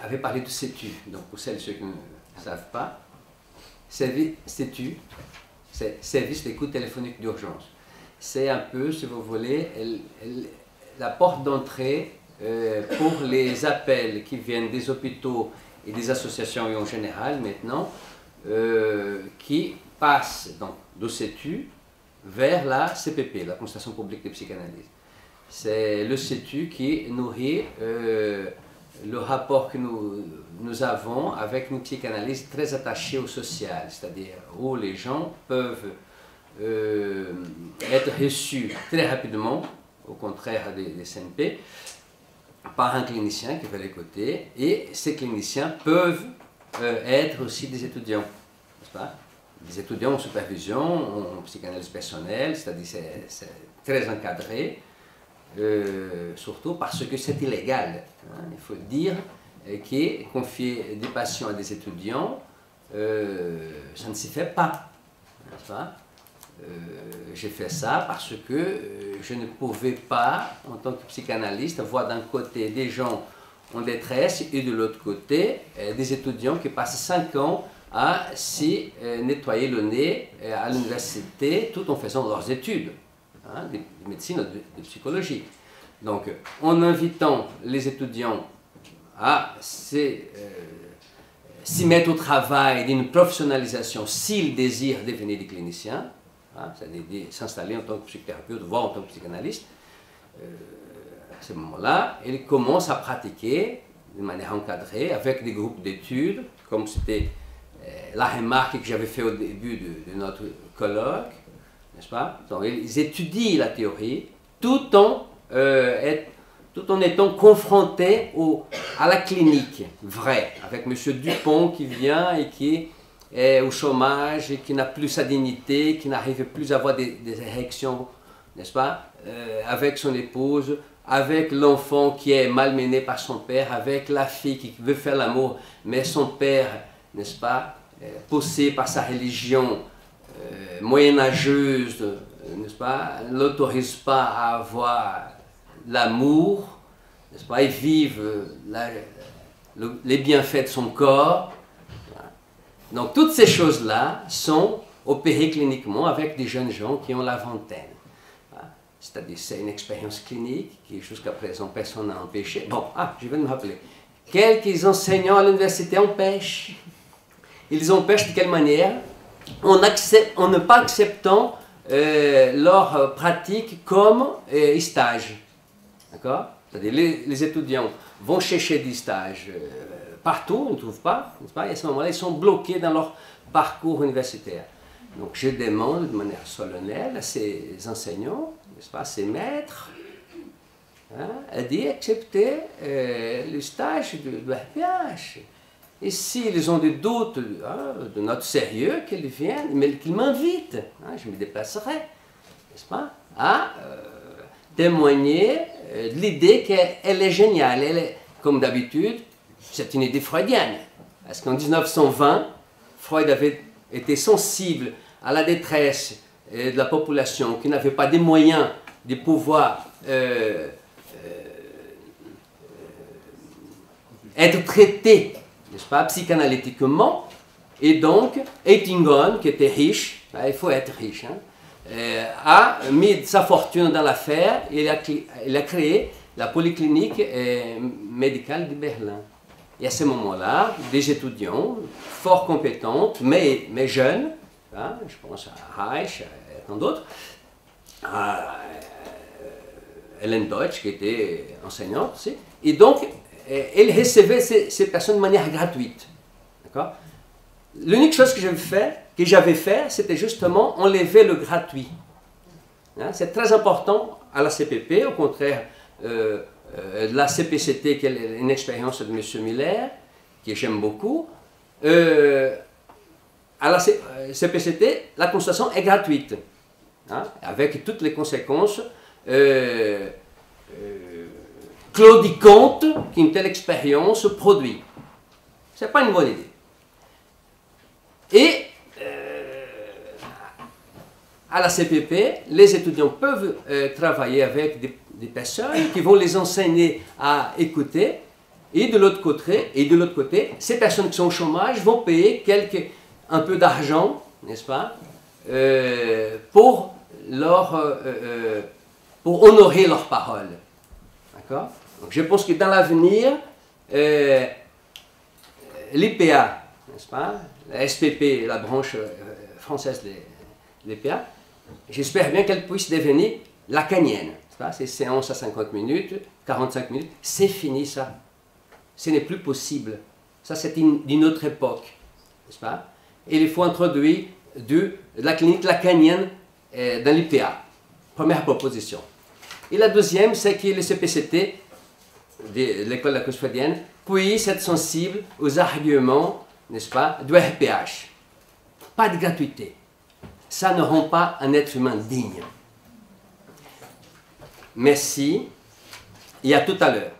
avait parlé de CETU. Donc, pour celles et ceux qui ne savent pas, CETU, c'est Service d'écoute téléphonique d'urgence. C'est un peu, si vous voulez, la porte d'entrée pour les appels qui viennent des hôpitaux et des associations en général maintenant, qui passent donc de CETU vers la CPP, la consultation publique de psychanalyse. C'est le CETU qui nourrit le rapport que nous avons avec une psychanalyse très attachée au social, c'est-à-dire où les gens peuvent être reçus très rapidement, au contraire des CNP, par un clinicien qui va les côtés, et ces cliniciens peuvent être aussi des étudiants, n'est-ce pas? Des étudiants en supervision, en psychanalyse personnelle, c'est-à-dire c'est très encadré, surtout parce que c'est illégal. Hein. Il faut dire que confier des patients à des étudiants, ça ne s'y fait pas, n'est-ce pas? J'ai fait ça parce que je ne pouvais pas, en tant que psychanalyste, voir d'un côté des gens en détresse et de l'autre côté des étudiants qui passent 5 ans à s'y nettoyer le nez à l'université tout en faisant leurs études, hein, de médecine ou de psychologie. Donc, en invitant les étudiants à s'y mettre au travail d'une professionnalisation s'ils désirent devenir des cliniciens, hein, c'est-à-dire s'installer en tant que psychothérapeute, voire en tant que psychanalyste, à ce moment-là, ils commencent à pratiquer de manière encadrée avec des groupes d'études, comme c'était la remarque que j'avais faite au début de notre colloque, n'est-ce pas? Donc, ils étudient la théorie tout en étant confrontés à la clinique vraie, avec M. Dupont qui vient et qui est au chômage et qui n'a plus sa dignité, qui n'arrive plus à avoir des érections, n'est-ce pas? Avec son épouse, avec l'enfant qui est malmené par son père, avec la fille qui veut faire l'amour, mais son père, n'est-ce pas, poussé par sa religion moyenâgeuse, n'est-ce pas, ne l'autorise pas à avoir l'amour, n'est-ce pas, ils vivent les bienfaits de son corps. Donc toutes ces choses-là sont opérées cliniquement avec des jeunes gens qui ont la vingtaine. C'est-à-dire c'est une expérience clinique qui jusqu'à présent personne n'a empêché. Bon, je viens de me rappeler. Quelques enseignants à l'université empêchent. Ils empêchent de quelle manière? En ne pas acceptant leur pratique comme stage. D'accord? C'est-à-dire les étudiants vont chercher des stages partout, on ne trouve pas, n'est-ce pas? Et à ce moment-là, ils sont bloqués dans leur parcours universitaire. Donc je demande de manière solennelle à ces enseignants, n'est-ce pas, à ces maîtres, hein, d'accepter le stage de RPH. Et s'ils ont des doutes de notre sérieux, qu'ils viennent, mais qu'ils m'invitent, hein, je me déplacerai, n'est-ce pas, à témoigner de l'idée qu'elle est géniale. Elle est, comme d'habitude, c'est une idée freudienne. Parce qu'en 1920, Freud avait été sensible à la détresse de la population qui n'avait pas des moyens de pouvoir être traitée, n'est-ce pas, psychanalytiquement. Et donc, Eitingon, qui était riche, il faut être riche, hein, a mis sa fortune dans l'affaire et il a créé la polyclinique médicale de Berlin. Et à ce moment-là, des étudiants fort compétents, mais jeunes, hein, je pense à Reich et tant d'autres, à Hélène Deutsch qui était enseignante aussi, et donc elle recevait ces personnes de manière gratuite. D'accord? L'unique chose que j'avais fait, c'était justement enlever le gratuit. Hein, c'est très important à la CPP, au contraire la CPCT, qui est une expérience de M. Miller, que j'aime beaucoup. À la CPCT, la consultation est gratuite, hein, avec toutes les conséquences claudicantes qu'une telle expérience produit. Ce n'est pas une bonne idée. Et à la CPP, les étudiants peuvent travailler avec des personnes qui vont les enseigner à écouter, Et de l'autre côté, ces personnes qui sont au chômage vont payer un peu d'argent, n'est-ce pas, pour honorer leurs paroles. D'accord? Donc je pense que dans l'avenir, l'IPA, n'est-ce pas, la SPP, la branche française de l'IPA, j'espère bien qu'elle puisse devenir lacanienne. Ces séances à 50 minutes, 45 minutes, c'est fini ça. Ce n'est plus possible. Ça, c'est d'une autre époque, n'est-ce pas? Et il faut introduire la clinique lacanienne dans l'IPA. Première proposition. Et la deuxième, c'est que le CPCT, de l'école de la cause freudienne, puisse être sensible aux arguments, n'est-ce pas, du RPH. Pas de gratuité. Ça ne rend pas un être humain digne. Merci et à tout à l'heure.